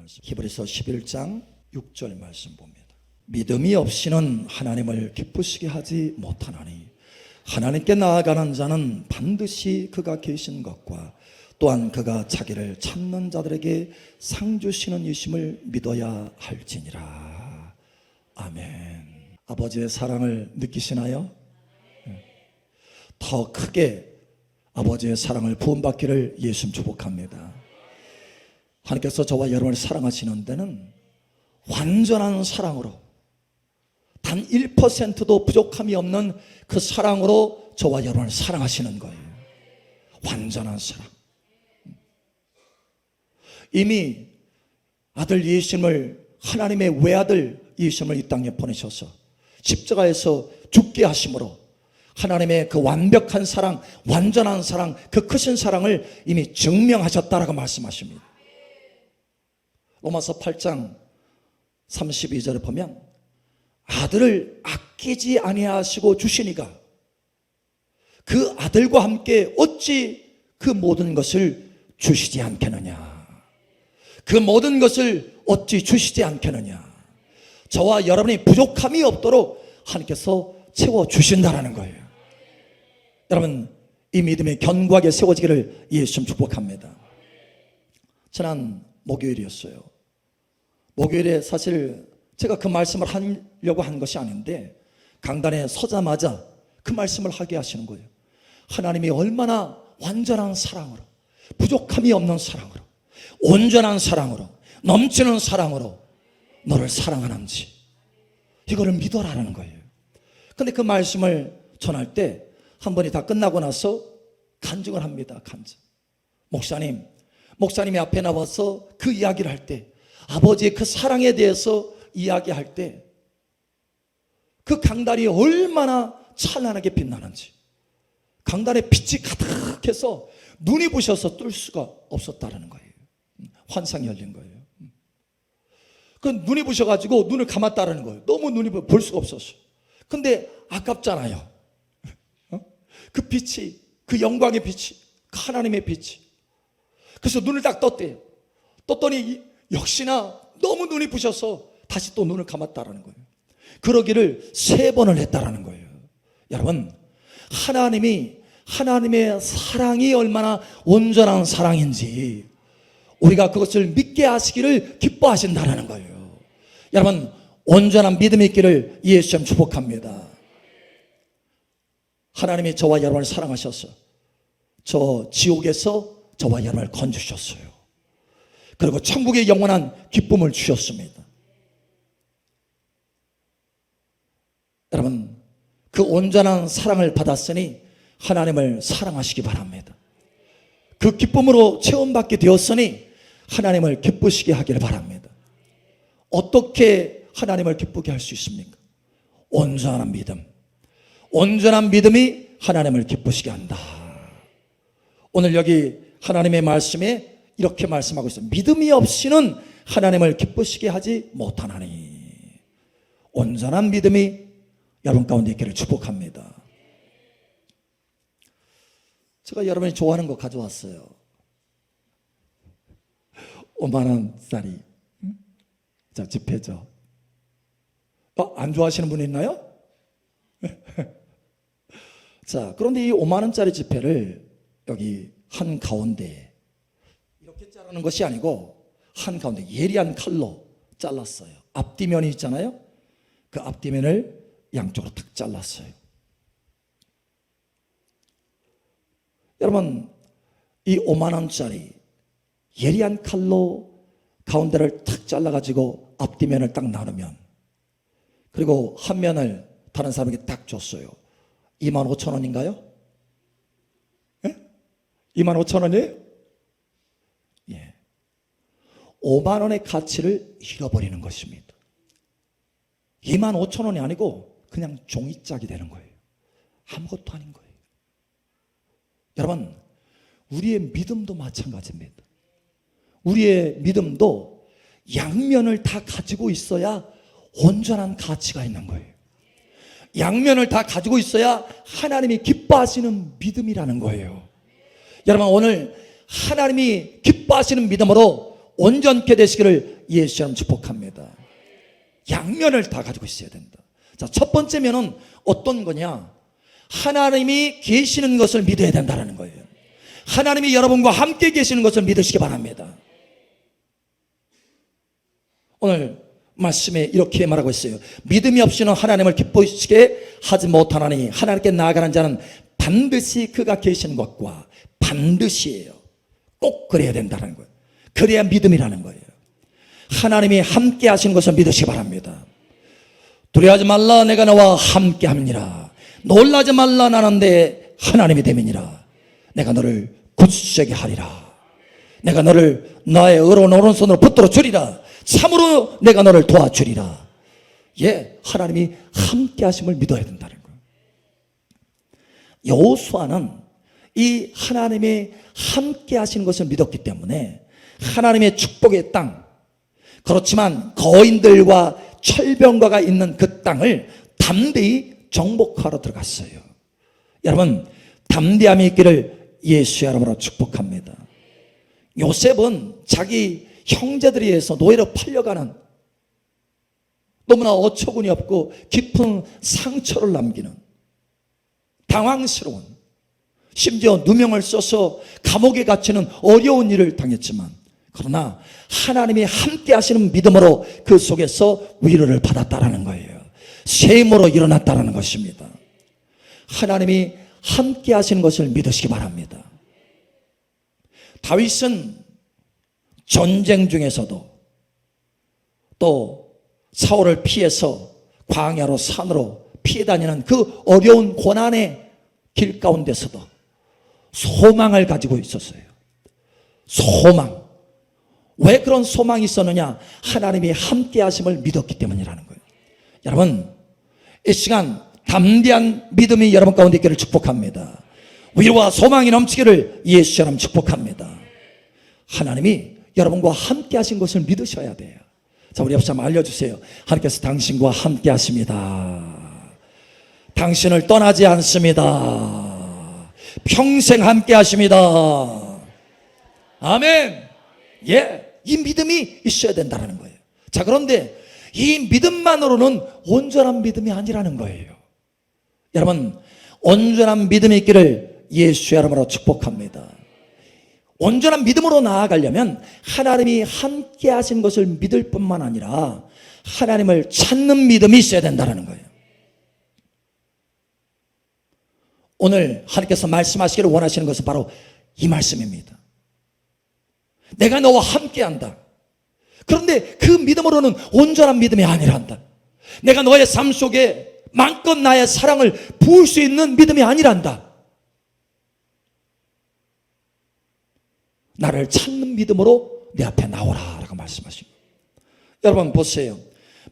말씀, 히브리서 11장 6절 말씀 봅니다. 믿음이 없이는 하나님을 기쁘시게 하지 못하나니 하나님께 나아가는 자는 반드시 그가 계신 것과 또한 그가 자기를 찾는 자들에게 상 주시는 이심을 믿어야 할지니라. 아멘. 아버지의 사랑을 느끼시나요? 더 크게 아버지의 사랑을 부음받기를 예수님 축복합니다. 하나님께서 저와 여러분을 사랑하시는 데는 완전한 사랑으로, 단 1%도 부족함이 없는 그 사랑으로 저와 여러분을 사랑하시는 거예요. 완전한 사랑. 이미 아들 예수님을, 하나님의 외아들 예수님을 이 땅에 보내셔서 십자가에서 죽게 하심으로 하나님의 그 완벽한 사랑, 완전한 사랑, 그 크신 사랑을 이미 증명하셨다라고 말씀하십니다. 로마서 8장 32절에 보면 아들을 아끼지 아니하시고 주시니가 그 아들과 함께 어찌 그 모든 것을 주시지 않겠느냐. 그 모든 것을 어찌 주시지 않겠느냐. 저와 여러분이 부족함이 없도록 하나님께서 채워주신다라는 거예요. 여러분, 이 믿음이 견고하게 세워지기를 예수님 축복합니다. 지난 목요일이었어요. 목요일에 사실 제가 그 말씀을 하려고 한 것이 아닌데 강단에 서자마자 그 말씀을 하게 하시는 거예요. 하나님이 얼마나 완전한 사랑으로, 부족함이 없는 사랑으로, 온전한 사랑으로, 넘치는 사랑으로 너를 사랑하는지 이거를 믿어라라는 거예요. 근데 그 말씀을 전할 때 한 번이 다 끝나고 나서 간증을 합니다. 간증. 목사님이 앞에 나와서 그 이야기를 할 때, 아버지의 그 사랑에 대해서 이야기할 때 그 강단이 얼마나 찬란하게 빛나는지, 강단에 빛이 가득해서 눈이 부셔서 뜰 수가 없었다는 거예요. 환상이 열린 거예요. 그 눈이 부셔가지고 눈을 감았다는 거예요. 너무 눈이 볼 수가 없었어요. 근데 아깝잖아요. 그 빛이, 그 영광의 빛이, 그 하나님의 빛이. 그래서 눈을 딱 떴대요. 떴더니 역시나 너무 눈이 부셔서 다시 또 눈을 감았다라는 거예요. 그러기를 3번을 했다라는 거예요. 여러분, 하나님의 사랑이 얼마나 온전한 사랑인지 우리가 그것을 믿게 하시기를 기뻐하신다라는 거예요. 여러분, 온전한 믿음이 있기를 예수님 축복합니다. 하나님이 저와 여러분을 사랑하셔서 저 지옥에서 저와 여러분을 건져주셨어요. 그리고 천국의 영원한 기쁨을 주셨습니다. 여러분, 그 온전한 사랑을 받았으니 하나님을 사랑하시기 바랍니다. 그 기쁨으로 체험받게 되었으니 하나님을 기쁘시게 하기를 바랍니다. 어떻게 하나님을 기쁘게 할 수 있습니까? 온전한 믿음. 온전한 믿음이 하나님을 기쁘시게 한다. 오늘 여기 하나님의 말씀에 이렇게 말씀하고 있어요. 믿음이 없이는 하나님을 기쁘시게 하지 못하나니. 온전한 믿음이 여러분 가운데 있기를 축복합니다. 제가 여러분이 좋아하는 거 가져왔어요. 5만 원짜리. 자, 지폐죠. 안 좋아하시는 분 있나요? 자, 그런데 이 5만 원짜리 지폐를 여기 한 가운데 이렇게 자르는 것이 아니고 한 가운데 예리한 칼로 잘랐어요. 앞뒤면이 있잖아요. 그 앞뒤면을 양쪽으로 탁 잘랐어요. 여러분, 이 5만 원짜리 예리한 칼로 가운데를 탁 잘라가지고 앞뒤면을 딱 나누면, 그리고 한 면을 다른 사람에게 딱 줬어요. 25,000원인가요? 예? 25,000원이에요? 예. 5만 원의 가치를 잃어버리는 것입니다. 25,000원이 아니고 그냥 종이짝이 되는 거예요. 아무것도 아닌 거예요. 여러분, 우리의 믿음도 마찬가지입니다. 우리의 믿음도 양면을 다 가지고 있어야 온전한 가치가 있는 거예요. 양면을 다 가지고 있어야 하나님이 기뻐하시는 믿음이라는 거예요. 여러분, 오늘 하나님이 기뻐하시는 믿음으로 온전케 되시기를 예수님 축복합니다. 양면을 다 가지고 있어야 된다. 자, 첫 번째 면은 어떤 거냐? 하나님이 계시는 것을 믿어야 된다는 거예요. 하나님이 여러분과 함께 계시는 것을 믿으시기 바랍니다. 오늘 말씀에 이렇게 말하고 있어요. 믿음이 없이는 하나님을 기쁘시게 하지 못하나니 하나님께 나아가는 자는 반드시 그가 계시는 것과 반드시예요. 꼭 그래야 된다는 거예요. 그래야 믿음이라는 거예요. 하나님이 함께 하시는 것을 믿으시기 바랍니다. 두려워하지 말라, 내가 너와 함께 합니다. 놀라지 말라, 나는 내 하나님이 됨이니라. 내가 너를 굳세게 하리라. 내가 너를 나의 의로운 오른손으로 붙들어 주리라. 참으로 내가 너를 도와주리라. 예, 하나님이 함께 하심을 믿어야 된다는 거예요. 여호수아는 이 하나님이 함께 하시는 것을 믿었기 때문에 하나님의 축복의 땅, 그렇지만 거인들과 철병과가 있는 그 땅을 담대히 정복하러 들어갔어요. 여러분, 담대함이 있기를 예수의 이름으로 축복합니다. 요셉은 자기 형제들에 의해서 노예로 팔려가는, 너무나 어처구니 없고 깊은 상처를 남기는, 당황스러운, 심지어 누명을 써서 감옥에 갇히는 어려운 일을 당했지만, 그러나 하나님이 함께 하시는 믿음으로 그 속에서 위로를 받았다라는 거예요. 새 힘으로 일어났다라는 것입니다. 하나님이 함께 하시는 것을 믿으시기 바랍니다. 다윗은 전쟁 중에서도 또 사울을 피해서 광야로 산으로 피해 다니는 그 어려운 고난의 길 가운데서도 소망을 가지고 있었어요. 소망. 왜 그런 소망이 있었느냐? 하나님이 함께 하심을 믿었기 때문이라는 거예요. 여러분, 이 시간 담대한 믿음이 여러분 가운데 있기를 축복합니다. 위로와 소망이 넘치기를 예수처럼 축복합니다. 하나님이 여러분과 함께 하신 것을 믿으셔야 돼요. 자, 우리 옆 사람 알려주세요. 하나님께서 당신과 함께 하십니다. 당신을 떠나지 않습니다. 평생 함께 하십니다. 아멘. 예, 이 믿음이 있어야 된다는 거예요. 자, 그런데 이 믿음만으로는 온전한 믿음이 아니라는 거예요. 여러분, 온전한 믿음이 있기를 예수의 이름으로 축복합니다. 온전한 믿음으로 나아가려면 하나님이 함께 하신 것을 믿을 뿐만 아니라 하나님을 찾는 믿음이 있어야 된다는 거예요. 오늘 하나님께서 말씀하시기를 원하시는 것은 바로 이 말씀입니다. 내가 너와 함께한다. 그런데 그 믿음으로는 온전한 믿음이 아니란다. 내가 너의 삶 속에 마음껏 나의 사랑을 부을 수 있는 믿음이 아니란다. 나를 찾는 믿음으로 내 앞에 나오라 라고 말씀하십니다. 여러분 보세요.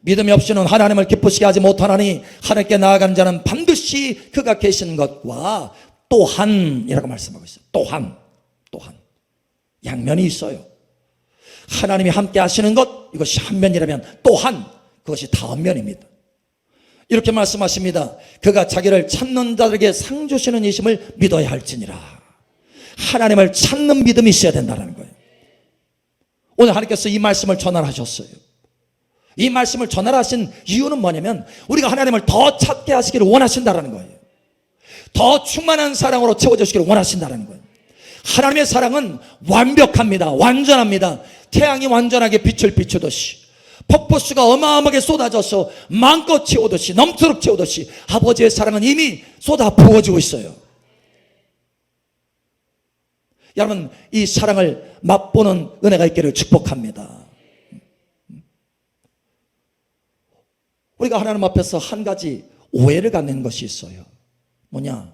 믿음이 없이는 하나님을 기쁘시게 하지 못하나니 하나님께 나아가는 자는 반드시 그가 계신 것과 또한이라고 말씀하고 있어요. 또한 양면이 있어요. 하나님이 함께 하시는 것, 이것이 한 면이라면 또한 그것이 다음 면입니다. 이렇게 말씀하십니다. 그가 자기를 찾는 자들에게 상 주시는 이심을 믿어야 할지니라. 하나님을 찾는 믿음이 있어야 된다는 거예요. 오늘 하나님께서 이 말씀을 전하셨어요. 이 말씀을 전하신 이유는 뭐냐면 우리가 하나님을 더 찾게 하시기를 원하신다는 거예요. 더 충만한 사랑으로 채워주시기를 원하신다는 거예요. 하나님의 사랑은 완벽합니다. 완전합니다. 태양이 완전하게 빛을 비추듯이, 폭포수가 어마어마하게 쏟아져서 마음껏 채우듯이, 넘도록 채우듯이 아버지의 사랑은 이미 쏟아 부어지고 있어요. 여러분, 이 사랑을 맛보는 은혜가 있기를 축복합니다. 우리가 하나님 앞에서 한 가지 오해를 갖는 것이 있어요. 뭐냐?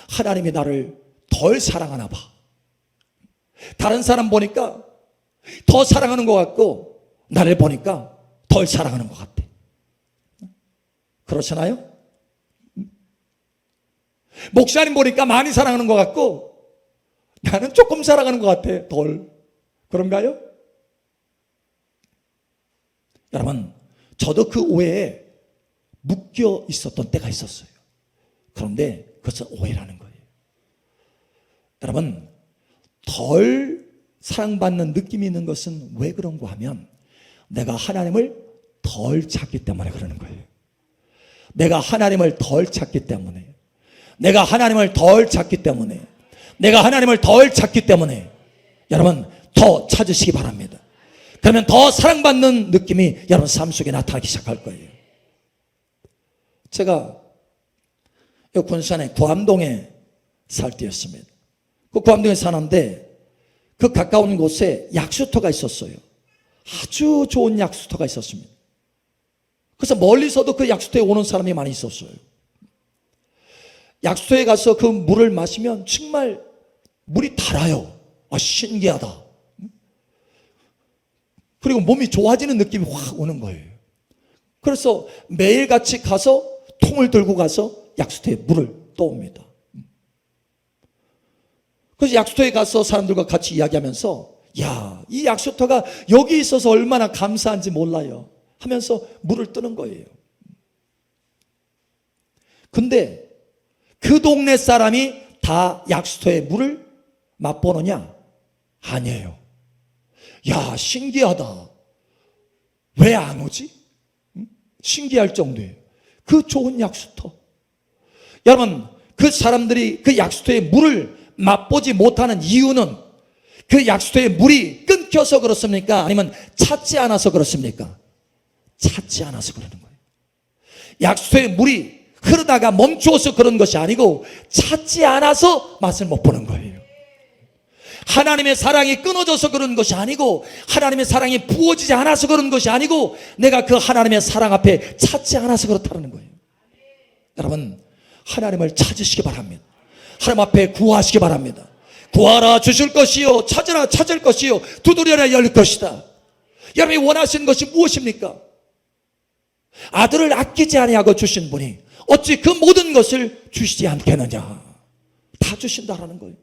하나님이 나를 덜 사랑하나 봐. 다른 사람 보니까 더 사랑하는 것 같고 나를 보니까 덜 사랑하는 것 같아. 그렇잖아요? 목사님 보니까 많이 사랑하는 것 같고 나는 조금 사랑하는 것 같아. 덜. 그런가요? 여러분, 저도 그 오해에 묶여 있었던 때가 있었어요. 그런데 그것은 오해라는 거예요. 여러분, 덜 사랑받는 느낌이 있는 것은 왜 그런가 하면 내가 하나님을 덜 찾기 때문에 그러는 거예요. 내가 하나님을 덜 찾기 때문에, 내가 하나님을 덜 찾기 때문에, 내가 하나님을 덜 찾기 때문에 여러분 더 찾으시기 바랍니다. 그러면 더 사랑받는 느낌이 여러분 삶 속에 나타나기 시작할 거예요. 제가 군산의 구암동에 살 때였습니다. 그 구암동에 사는데 그 가까운 곳에 약수터가 있었어요. 아주 좋은 약수터가 있었습니다. 그래서 멀리서도 그 약수터에 오는 사람이 많이 있었어요. 약수터에 가서 그 물을 마시면 정말 물이 달아요. 신기하다. 그리고 몸이 좋아지는 느낌이 확 오는 거예요. 그래서 매일같이 가서 통을 들고 가서 약수터에 물을 떠옵니다. 그래서 약수터에 가서 사람들과 같이 이야기하면서 이 약수터가 여기 있어서 얼마나 감사한지 몰라요 하면서 물을 뜨는 거예요. 근데 그 동네 사람이 다 약수터의 물을 맛보느냐? 아니에요. 신기하다. 왜 안 오지? 신기할 정도예요. 그 좋은 약수터. 여러분, 그 사람들이 그 약수터의 물을 맛보지 못하는 이유는 그 약수터의 물이 끊겨서 그렇습니까? 아니면 찾지 않아서 그렇습니까? 찾지 않아서 그러는 거예요. 약수터의 물이 흐르다가 멈추어서 그런 것이 아니고 찾지 않아서 맛을 못 보는 거예요. 하나님의 사랑이 끊어져서 그런 것이 아니고 하나님의 사랑이 부어지지 않아서 그런 것이 아니고 내가 그 하나님의 사랑 앞에 찾지 않아서 그렇다는 거예요. 여러분, 하나님을 찾으시기 바랍니다. 하나님 앞에 구하시기 바랍니다. 구하라 주실 것이요, 찾으라 찾을 것이요, 두드려라 열릴 것이다. 여러분이 원하시는 것이 무엇입니까? 아들을 아끼지 아니하고 주신 분이 어찌 그 모든 것을 주시지 않겠느냐. 다 주신다라는 거예요.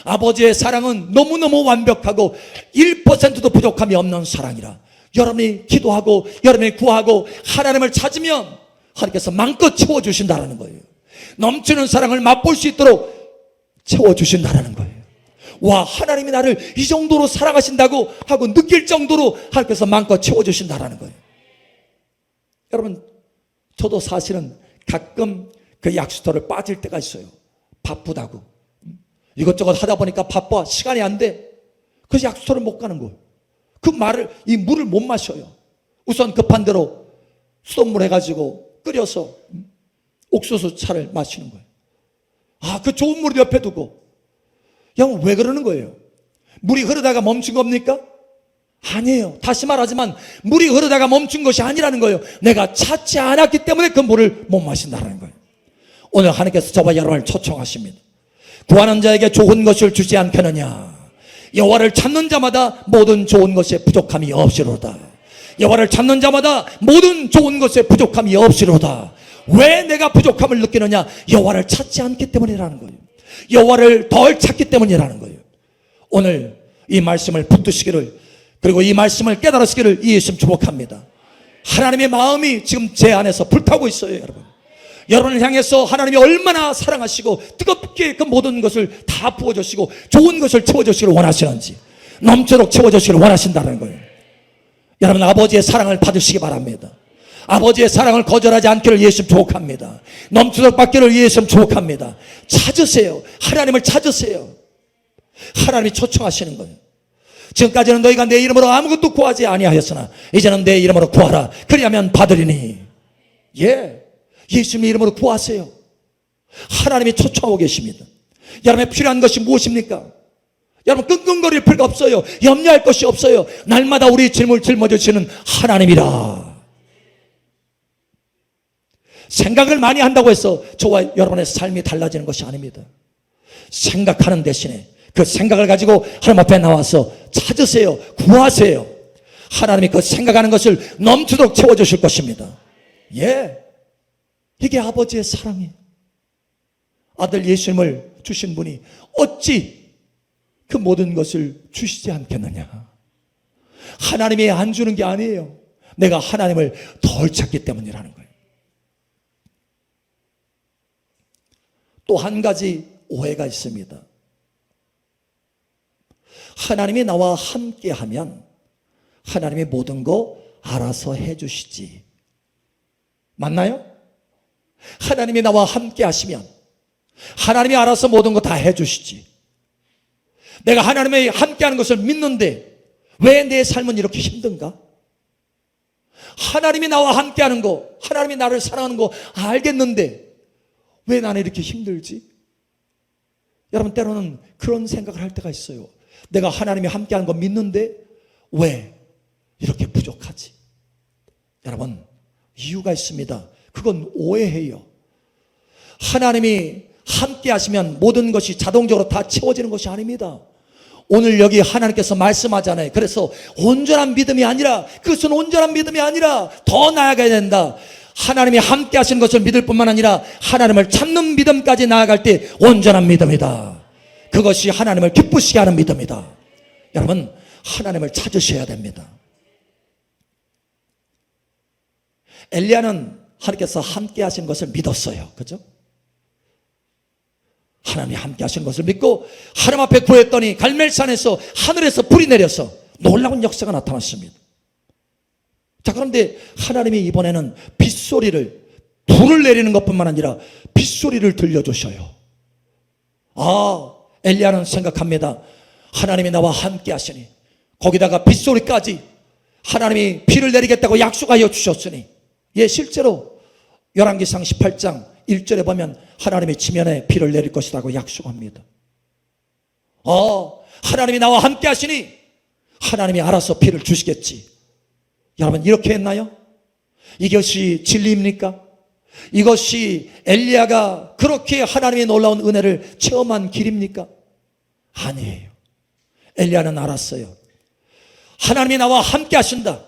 아버지의 사랑은 너무너무 완벽하고 1%도 부족함이 없는 사랑이라 여러분이 기도하고 여러분이 구하고 하나님을 찾으면 하나님께서 마음껏 채워주신다는 거예요. 넘치는 사랑을 맛볼 수 있도록 채워주신다는 거예요. 하나님이 나를 이 정도로 사랑하신다고 하고 느낄 정도로 하나님께서 마음껏 채워주신다는 거예요. 여러분, 저도 사실은 가끔 그 약수터를 빠질 때가 있어요. 바쁘다고 이것저것 하다 보니까 바빠 시간이 안 돼. 그래서 약수터를 못 가는 거예요. 이 물을 못 마셔요. 우선 급한 대로 수돗물 해가지고 끓여서 옥수수 차를 마시는 거예요. 그 좋은 물을 옆에 두고. 왜 그러는 거예요? 물이 흐르다가 멈춘 겁니까? 아니에요. 다시 말하지만 물이 흐르다가 멈춘 것이 아니라는 거예요. 내가 찾지 않았기 때문에 그 물을 못 마신다는 거예요. 오늘 하나님께서 저와 여러분을 초청하십니다. 구하는 자에게 좋은 것을 주지 않겠느냐. 여호와를 찾는 자마다 모든 좋은 것에 부족함이 없이로다. 여호와를 찾는 자마다 모든 좋은 것에 부족함이 없이로다. 왜 내가 부족함을 느끼느냐? 여호와를 찾지 않기 때문이라는 거예요. 여호와를 덜 찾기 때문이라는 거예요. 오늘 이 말씀을 붙드시기를, 그리고 이 말씀을 깨달으시기를 예수님 축복합니다. 하나님의 마음이 지금 제 안에서 불타고 있어요. 여러분, 여러분을 향해서 하나님이 얼마나 사랑하시고 뜨겁게 그 모든 것을 다 부어주시고 좋은 것을 채워주시기를 원하시는지, 넘치도록 채워주시기를 원하신다는 거예요. 여러분, 아버지의 사랑을 받으시기 바랍니다. 아버지의 사랑을 거절하지 않기를 예수님 축복합니다. 넘치도록 받기를 예수님 축복합니다. 찾으세요. 하나님을 찾으세요. 하나님이 초청하시는 거예요. 지금까지는 너희가 내 이름으로 아무것도 구하지 아니하였으나 이제는 내 이름으로 구하라. 그리하면 받으리니. 예수님의 이름으로 구하세요. 하나님이 초청하고 계십니다. 여러분의 필요한 것이 무엇입니까? 여러분, 끙끙거릴 필요가 없어요. 염려할 것이 없어요. 날마다 우리 질문을 짊어지시는 하나님이라. 생각을 많이 한다고 해서 저와 여러분의 삶이 달라지는 것이 아닙니다. 생각하는 대신에 그 생각을 가지고 하나님 앞에 나와서 찾으세요. 구하세요. 하나님이 그 생각하는 것을 넘치도록 채워주실 것입니다. 이게 아버지의 사랑이에요. 아들 예수님을 주신 분이 어찌 그 모든 것을 주시지 않겠느냐. 하나님이 안 주는 게 아니에요. 내가 하나님을 덜 찾기 때문이라는 거예요. 또 한 가지 오해가 있습니다. 하나님이 나와 함께하면 하나님이 모든 거 알아서 해주시지. 맞나요? 하나님이 나와 함께 하시면 하나님이 알아서 모든 거 다 해주시지. 내가 하나님이 함께하는 것을 믿는데 왜 내 삶은 이렇게 힘든가? 하나님이 나와 함께하는 거, 하나님이 나를 사랑하는 거 알겠는데 왜 나는 이렇게 힘들지? 여러분, 때로는 그런 생각을 할 때가 있어요. 내가 하나님이 함께하는 거 믿는데 왜 이렇게 부족하지? 여러분, 이유가 있습니다. 그건 오해해요. 하나님이 함께 하시면 모든 것이 자동적으로 다 채워지는 것이 아닙니다. 오늘 여기 하나님께서 말씀하잖아요. 그래서 온전한 믿음이 아니라, 그것은 온전한 믿음이 아니라 더 나아가야 된다. 하나님이 함께 하시는 것을 믿을 뿐만 아니라 하나님을 찾는 믿음까지 나아갈 때 온전한 믿음이다. 그것이 하나님을 기쁘시게 하는 믿음이다. 여러분, 하나님을 찾으셔야 됩니다. 엘리야는 하나님께서 함께 하신 것을 믿었어요. 그죠? 하나님이 함께 하신 것을 믿고 하나님 앞에 구했더니 갈멜산에서 하늘에서 불이 내려서 놀라운 역사가 나타났습니다. 자, 그런데 하나님이 이번에는 빗소리를, 불을 내리는 것뿐만 아니라 빗소리를 들려주셔요. 엘리야는 생각합니다. 하나님이 나와 함께 하시니, 거기다가 빗소리까지 하나님이 비를 내리겠다고 약속하여 주셨으니, 실제로 열왕기상 18장 1절에 보면 하나님이 지면에 비를 내릴 것이라고 약속합니다. 하나님이 나와 함께 하시니 하나님이 알아서 비를 주시겠지. 여러분, 이렇게 했나요? 이것이 진리입니까? 이것이 엘리야가 그렇게 하나님의 놀라운 은혜를 체험한 길입니까? 아니에요. 엘리야는 알았어요. 하나님이 나와 함께 하신다.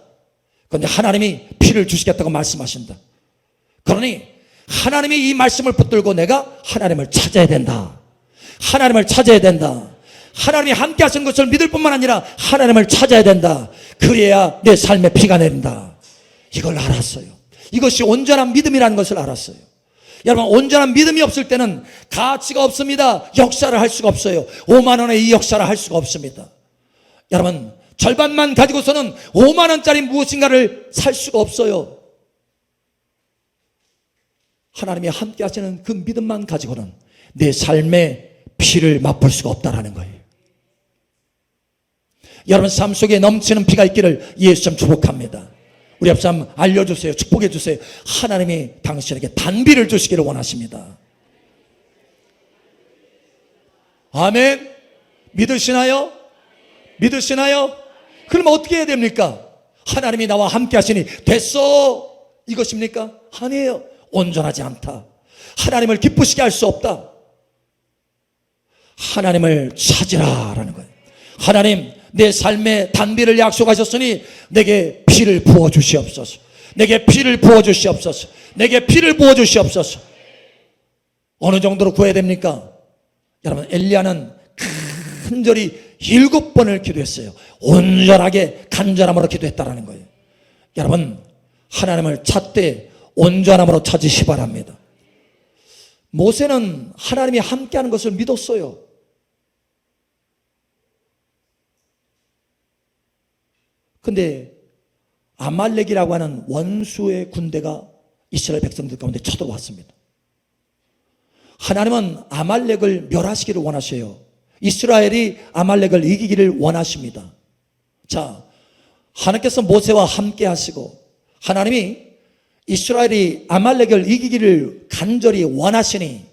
그런데 하나님이 비를 주시겠다고 말씀하신다. 그러니 하나님이 이 말씀을 붙들고 내가 하나님을 찾아야 된다. 하나님을 찾아야 된다. 하나님이 함께 하신 것을 믿을 뿐만 아니라 하나님을 찾아야 된다. 그래야 내 삶에 비가 내린다. 이걸 알았어요. 이것이 온전한 믿음이라는 것을 알았어요. 여러분, 온전한 믿음이 없을 때는 가치가 없습니다. 역사를 할 수가 없어요. 5만 원의 이 역사를 할 수가 없습니다. 여러분, 절반만 가지고서는 5만 원짜리 무엇인가를 살 수가 없어요. 하나님이 함께 하시는 그 믿음만 가지고는 내 삶의 피를 맛볼 수가 없다라는 거예요. 여러분, 삶 속에 넘치는 피가 있기를 예수님 축복합니다. 우리 앞 사람 알려주세요. 축복해 주세요. 하나님이 당신에게 단비를 주시기를 원하십니다. 아멘. 믿으시나요? 믿으시나요? 그럼 어떻게 해야 됩니까? 하나님이 나와 함께 하시니 됐어, 이것입니까? 아니에요. 온전하지 않다. 하나님을 기쁘시게 할 수 없다. 하나님을 찾으라라는 거예요. 하나님, 내 삶에 단비를 약속하셨으니 내게 피를 부어주시옵소서. 내게 피를 부어주시옵소서. 내게 피를 부어주시옵소서. 어느 정도로 구해야 됩니까? 여러분, 엘리야는 간절히 7번을 기도했어요. 온전하게 간절함으로 기도했다라는 거예요. 여러분, 하나님을 찾되 온전함으로 찾으시 바랍니다. 모세는 하나님이 함께하는 것을 믿었어요. 근데 아말렉이라고 하는 원수의 군대가 이스라엘 백성들 가운데 쳐들어왔습니다. 하나님은 아말렉을 멸하시기를 원하셔요. 이스라엘이 아말렉을 이기기를 원하십니다. 자, 하나님께서 모세와 함께 하시고 하나님이 이스라엘이 아말렉을 이기기를 간절히 원하시니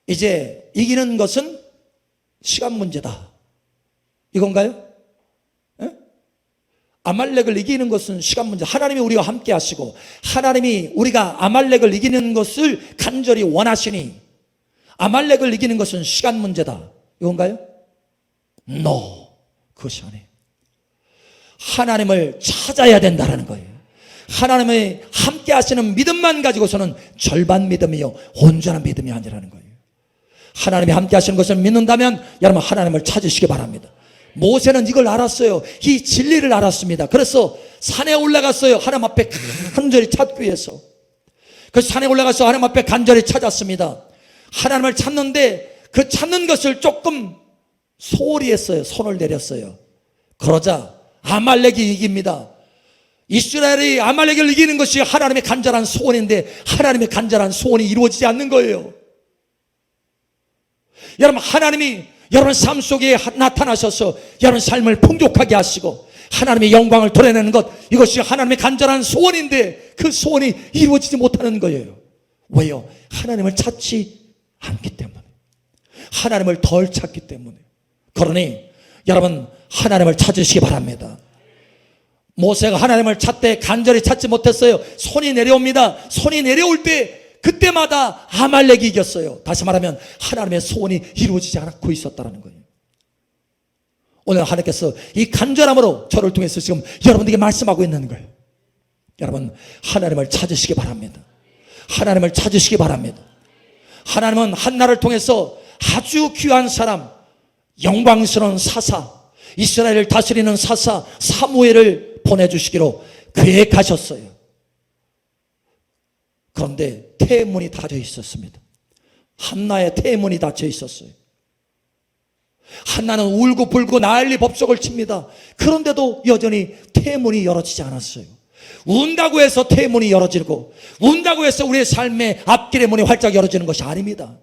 이제 이기는 것은 시간 문제다. 이건가요? 아말렉을 이기는 것은 시간 문제. 하나님이 우리와 함께 하시고 하나님이 우리가 아말렉을 이기는 것을 간절히 원하시니 아말렉을 이기는 것은 시간 문제다. 이건가요? No. 그것이 아니에요. 하나님을 찾아야 된다는 거예요. 하나님의 함께 하시는 믿음만 가지고서는 절반 믿음이요 온전한 믿음이 아니라는 거예요. 하나님이 함께 하시는 것을 믿는다면 여러분 하나님을 찾으시기 바랍니다. 모세는 이걸 알았어요. 이 진리를 알았습니다. 그래서 산에 올라갔어요. 하나님 앞에 간절히 찾기 위해서. 그래서 산에 올라가서 하나님 앞에 간절히 찾았습니다. 하나님을 찾는데 그 찾는 것을 조금 소홀히 했어요. 손을 내렸어요. 그러자 아말렉이 이깁니다. 이스라엘이 아말렉을 이기는 것이 하나님의 간절한 소원인데 하나님의 간절한 소원이 이루어지지 않는 거예요. 여러분, 하나님이 여러분 삶 속에 나타나셔서 여러분 삶을 풍족하게 하시고 하나님의 영광을 드러내는 것, 이것이 하나님의 간절한 소원인데 그 소원이 이루어지지 못하는 거예요. 왜요? 하나님을 찾지 않기 때문에, 하나님을 덜 찾기 때문에. 그러니 여러분, 하나님을 찾으시기 바랍니다. 모세가 하나님을 찾되 간절히 찾지 못했어요. 손이 내려옵니다. 손이 내려올 때 그때마다 아말렉이 이겼어요. 다시 말하면 하나님의 소원이 이루어지지 않고 있었다는 거예요. 오늘 하나님께서 이 간절함으로 저를 통해서 지금 여러분들에게 말씀하고 있는 거예요. 여러분, 하나님을 찾으시기 바랍니다. 하나님을 찾으시기 바랍니다. 하나님은 한나를 통해서 아주 귀한 사람, 영광스러운 사사, 이스라엘을 다스리는 사사 사무엘을 보내주시기로 계획하셨어요. 그런데 태문이 닫혀 있었습니다. 한나의 태문이 닫혀 있었어요. 한나는 울고 불고 난리 법석을 칩니다. 그런데도 여전히 태문이 열어지지 않았어요. 운다고 해서 태문이 열어지고, 운다고 해서 우리의 삶의 앞길의 문이 활짝 열어지는 것이 아닙니다.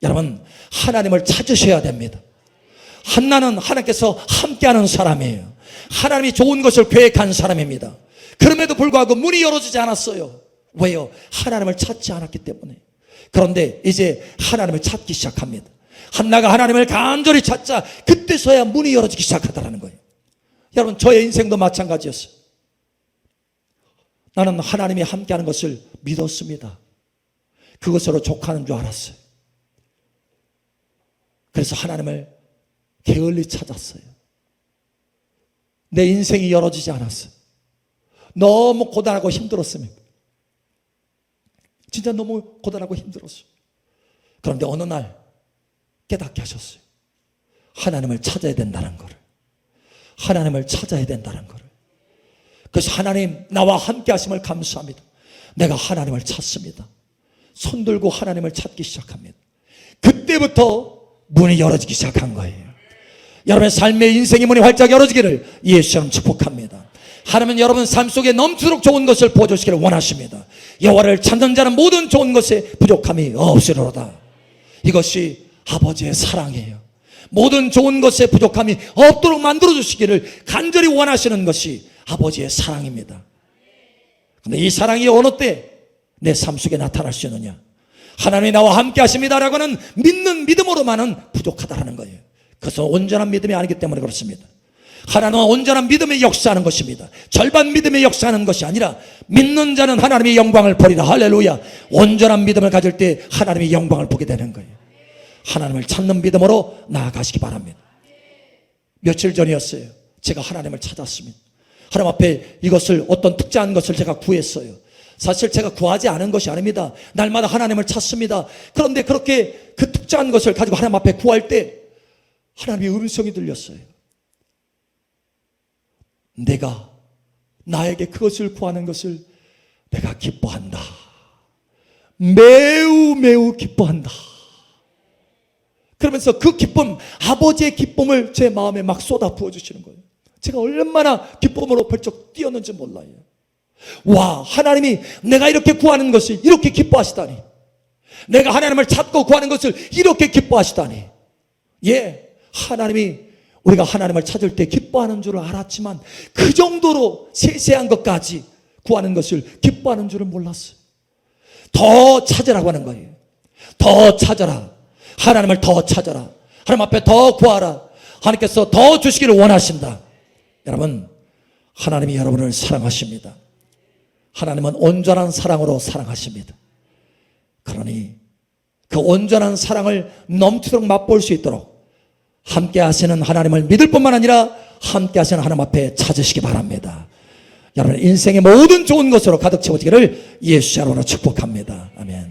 여러분, 하나님을 찾으셔야 됩니다. 한나는 하나님께서 함께하는 사람이에요. 하나님이 좋은 것을 계획한 사람입니다. 그럼에도 불구하고 문이 열어지지 않았어요. 왜요? 하나님을 찾지 않았기 때문에. 그런데 이제 하나님을 찾기 시작합니다. 한나가 하나님을 간절히 찾자 그때서야 문이 열어지기 시작하더라는 거예요. 여러분, 저의 인생도 마찬가지였어요. 나는 하나님이 함께하는 것을 믿었습니다. 그것으로 족하는 줄 알았어요. 그래서 하나님을 게을리 찾았어요. 내 인생이 열어지지 않았어요. 너무 고단하고 힘들었습니다. 진짜 너무 고단하고 힘들었어요. 그런데 어느 날 깨닫게 하셨어요. 하나님을 찾아야 된다는 것을. 하나님을 찾아야 된다는 것을. 그래서 하나님, 나와 함께 하심을 감사합니다. 내가 하나님을 찾습니다. 손 들고 하나님을 찾기 시작합니다. 그때부터 문이 열어지기 시작한 거예요. 여러분의 삶의 인생의 문이 활짝 열어지기를 예수님 축복합니다. 하나님은 여러분 삶 속에 넘치도록 좋은 것을 부어주시기를 원하십니다. 여호와를 찾는 자는 모든 좋은 것에 부족함이 없으리로다. 이것이 아버지의 사랑이에요. 모든 좋은 것에 부족함이 없도록 만들어주시기를 간절히 원하시는 것이 아버지의 사랑입니다. 그런데 이 사랑이 어느 때 내 삶 속에 나타날 수 있느냐? 하나님이 나와 함께 하십니다라고 하는 믿는 믿음으로만은 부족하다는 거예요. 그것은 온전한 믿음이 아니기 때문에 그렇습니다. 하나님은 온전한 믿음의 역사하는 것입니다. 절반 믿음의 역사하는 것이 아니라 믿는 자는 하나님의 영광을 보리라. 할렐루야. 온전한 믿음을 가질 때 하나님의 영광을 보게 되는 거예요. 하나님을 찾는 믿음으로 나아가시기 바랍니다. 며칠 전이었어요. 제가 하나님을 찾았습니다. 하나님 앞에 이것을, 어떤 특정한 것을 제가 구했어요. 사실 제가 구하지 않은 것이 아닙니다. 날마다 하나님을 찾습니다. 그런데 그렇게 그 특정한 것을 가지고 하나님 앞에 구할 때 하나님의 음성이 들렸어요. 내가 나에게 그것을 구하는 것을 내가 기뻐한다. 매우 매우 기뻐한다. 그러면서 그 기쁨, 아버지의 기쁨을 제 마음에 막 쏟아 부어주시는 거예요. 제가 얼마나 기쁨으로 벌쩍 뛰었는지 몰라요. 와, 하나님이 내가 이렇게 구하는 것을 이렇게 기뻐하시다니, 내가 하나님을 찾고 구하는 것을 이렇게 기뻐하시다니. 예, 하나님이 우리가 하나님을 찾을 때 기뻐하는 줄을 알았지만 그 정도로 세세한 것까지 구하는 것을 기뻐하는 줄은 몰랐어요. 더 찾으라고 하는 거예요. 더 찾아라. 하나님을 더 찾아라. 하나님 앞에 더 구하라. 하나님께서 더 주시기를 원하신다. 여러분, 하나님이 여러분을 사랑하십니다. 하나님은 온전한 사랑으로 사랑하십니다. 그러니 그 온전한 사랑을 넘치도록 맛볼 수 있도록 함께 하시는 하나님을 믿을 뿐만 아니라 함께 하시는 하나님 앞에 찾으시기 바랍니다. 여러분 인생의 모든 좋은 것으로 가득 채워지기를 예수 이름으로 축복합니다. 아멘.